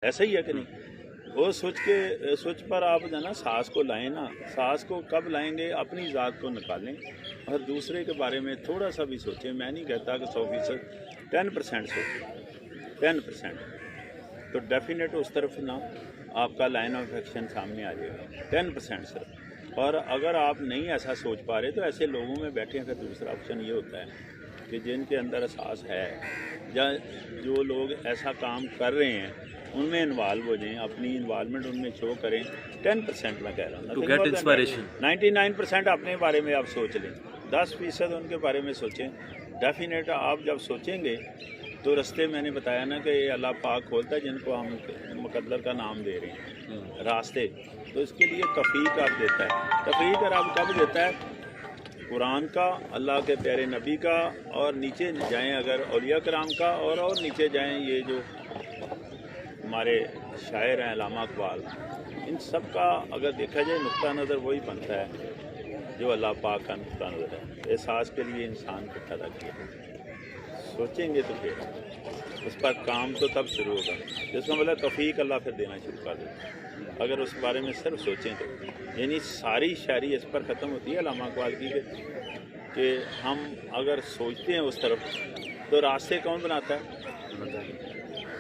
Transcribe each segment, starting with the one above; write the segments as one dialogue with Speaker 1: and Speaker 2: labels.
Speaker 1: ایسا ہی ہے کہ نہیں؟ وہ سوچ پر آپ جو ہے نا سانس کو لائیں نا، سانس کو کب لائیں گے؟ اپنی ذات کو نکالیں اور دوسرے کے بارے میں تھوڑا سا بھی سوچیں۔ میں نہیں کہتا کہ 100%، 10% سوچیں، 10%، تو ڈیفینیٹ اس طرف نا آپ کا لائن آف ایکشن سامنے آ جائے گا، 10% صرف۔ اور اگر آپ نہیں ایسا سوچ پا رہے تو ایسے لوگوں میں بیٹھیں۔ پھر دوسرا آپشن یہ ہوتا ہے کہ جن کے اندر احساس ہے یا جو لوگ ایسا کام کر رہے ہیں ان میں انوالو ہو جائیں، اپنی انوالومنٹ ان میں شو کریں۔ 10% میں کہہ رہا ہوں،
Speaker 2: to get inspiration.
Speaker 1: 99% اپنے بارے میں آپ سوچ لیں، 10% ان کے بارے میں سوچیں۔ ڈیفینیٹ آپ جب سوچیں گے تو رستے میں نے بتایا نا کہ یہ اللہ پاک کھولتا ہے، جن کو ہم مقدر کا نام دے رہے ہیں راستے، تو اس کے لیے توفیق آپ دیتا ہے۔ توفیق اور آپ کب دیتا ہے؟ قرآن کا، اللہ کے پیارے نبی کا، اور نیچے جائیں اگر اولیاء کرام کا، اور نیچے جائیں یہ جو ہمارے شاعر ہیں علامہ اقبال، ان سب کا اگر دیکھا جائے نقطہ نظر وہی بنتا ہے جو اللہ پاک کا نقطہ نظر ہے۔ احساس کے لیے انسان کو پیدا کیا، سوچیں گے تو پھر اس پر کام تو تب شروع ہوگا، جس کا مطلب توفیق اللہ پھر دینا شروع کر دے اگر اس بارے میں صرف سوچیں تو۔ یعنی ساری شاعری اس پر ختم ہوتی ہے علامہ اقبال کی کہ ہم اگر سوچتے ہیں اس طرف تو راستے کون بناتا ہے؟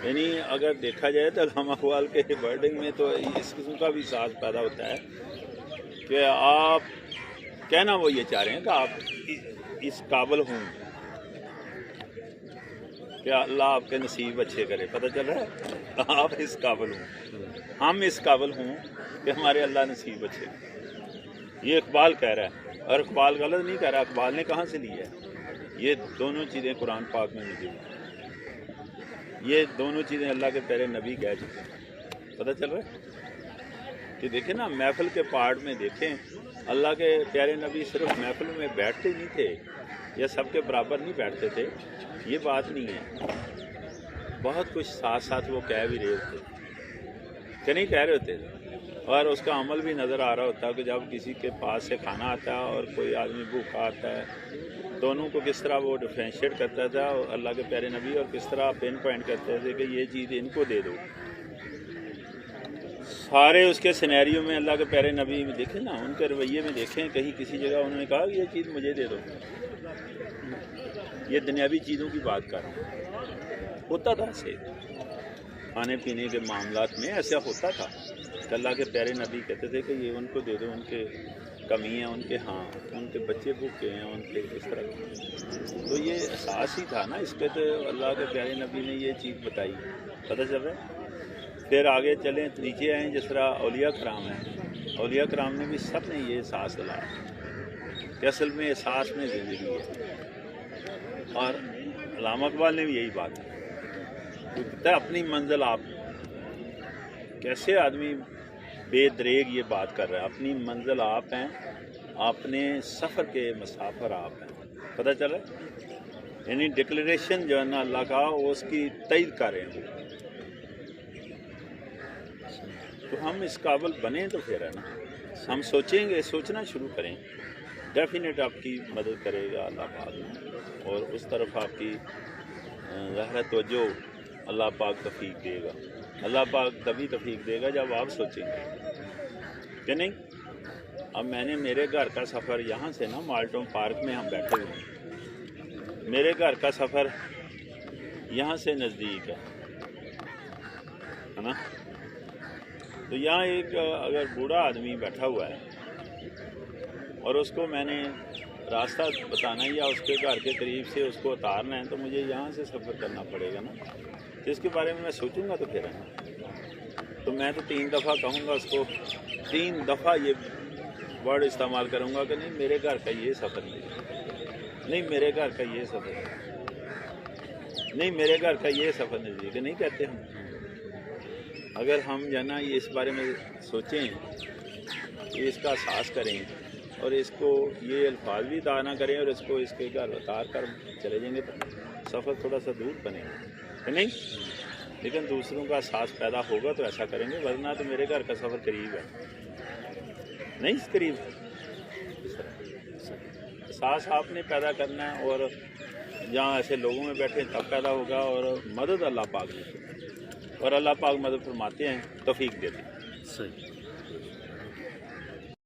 Speaker 1: یعنی اگر دیکھا جائے تو علامہ اقبال کے ورڈنگ میں تو اس قسم کا بھی ساز پیدا ہوتا ہے کہ آپ کہنا وہ یہ چاہ رہے ہیں کہ آپ اس قابل ہوں کہ اللہ آپ کے نصیب اچھے کرے۔ پتہ چل رہا ہے؟ آپ اس قابل ہوں، ہم اس قابل ہوں کہ ہمارے اللہ نصیب اچھے کرے۔ یہ اقبال کہہ رہا ہے، اور اقبال غلط نہیں کہہ رہا۔ اقبال نے کہاں سے لی ہے؟ یہ دونوں چیزیں قرآن پاک میں موجود ہیں، یہ دونوں چیزیں اللہ کے پیارے نبی کہہ چکے ہیں۔ پتہ چل رہا ہے کہ دیکھیں نا محفل کے پارٹ میں دیکھیں، اللہ کے پیارے نبی صرف محفل میں بیٹھتے نہیں تھے یا سب کے برابر نہیں بیٹھتے تھے، یہ بات نہیں ہے۔ بہت کچھ ساتھ ساتھ وہ کہہ بھی رہے ہوتے کہ نہیں کہہ رہے ہوتے، اور اس کا عمل بھی نظر آ رہا ہوتا کہ جب کسی کے پاس سے کھانا آتا ہے اور کوئی آدمی بھوکا آتا ہے، دونوں کو کس طرح وہ ڈفرینشیٹ کرتا تھا اللہ کے پیارے نبی، اور کس طرح پن پوائنٹ کرتے تھے کہ یہ چیز ان کو دے دو۔ سارے اس کے سینیریو میں اللہ کے پیارے نبی میں دیکھیں نا، ان کے رویے میں دیکھیں، کہیں کسی جگہ انہوں نے کہا کہ یہ چیز مجھے دے دو۔ یہ دنیاوی چیزوں کی بات کر رہا ہوں، ہوتا تھا ایسے کھانے پینے کے معاملات میں، ایسا ہوتا تھا کہ اللہ کے پیارے نبی کہتے تھے کہ یہ ان کو دے دو، ان کے کمی ہیں، ان کے ہاں ان کے بچے بھوکے ہیں، ان کے اس طرح۔ تو یہ احساس ہی تھا نا اس پہ، تو اللہ کے پیارے نبی نے یہ چیز بتائی۔ پتہ چل رہا ہے؟ پھر آگے چلیں، نیچے آئیں، جس طرح اولیاء کرام ہیں، اولیاء کرام نے بھی سب نے یہ احساس دلایا کہ اصل میں احساس میں زندگی ہے۔ اور علامہ اقبال نے بھی یہی بات کی کہ اپنی منزل آپ، کیسے آدمی بے دریغ یہ بات کر رہا ہے، اپنی منزل آپ ہیں، اپنے سفر کے مسافر آپ ہیں۔ پتہ چلا؟ یعنی ڈکلیریشن جو ہے نا اللہ کا، وہ اس کی تائید کر رہے ہیں۔ تو ہم اس قابل بنیں تو پھر ہے نا، ہم سوچیں گے، سوچنا شروع کریں، ڈیفینیٹ آپ کی مدد کرے گا اللہ پاک، اور اس طرف آپ کی ظاہر توجہ اللہ پاک توفیق دے گا۔ اللہ پاک تبھی توفیق دے گا جب آپ سوچیں گے کہ نہیں۔ اب میں نے میرے گھر کا سفر یہاں سے نا مالٹون پارک میں ہم بیٹھے ہوئے ہیں، میرے گھر کا سفر یہاں سے نزدیک ہے نا، تو یہاں ایک اگر بوڑھا آدمی بیٹھا ہوا ہے اور اس کو میں نے راستہ بتانا ہے یا اس کے گھر کے قریب سے اس کو اتارنا ہے، تو مجھے یہاں سے سفر کرنا پڑے گا نا، جس کے بارے میں سوچوں گا تو پھر ہے نا۔ تو میں تو 3 دفعہ کہوں گا اس کو، 3 دفعہ یہ ورڈ استعمال کروں گا کہ نہیں میرے گھر کا یہ سفر نہیں، میرے گھر کا یہ سفر نہیں، میرے گھر کا یہ سفر نزدیک نہیں کہتے ہم۔ اگر ہم جو ہے نا یہ اس بارے میں سوچیں، اس کا احساس کریں، اور اس کو یہ الفاظ بھی ادا نہ کریں، اور اس کو اس کے گھر اتار کر چلے جائیں گے تو سفر تھوڑا سا دور بنے گا نہیں، لیکن دوسروں کا احساس پیدا ہوگا تو ایسا کریں گے، ورنہ تو میرے گھر کا سفر قریب ہے نہیں، اس قریب احساس آپ نے پیدا کرنا ہے، اور جہاں ایسے لوگوں میں بیٹھے تب پیدا ہوگا، اور مدد اللہ پاک نے اور اللہ پاک مدد فرماتے ہیں، توفیق دیتے ہیں.
Speaker 2: صحیح.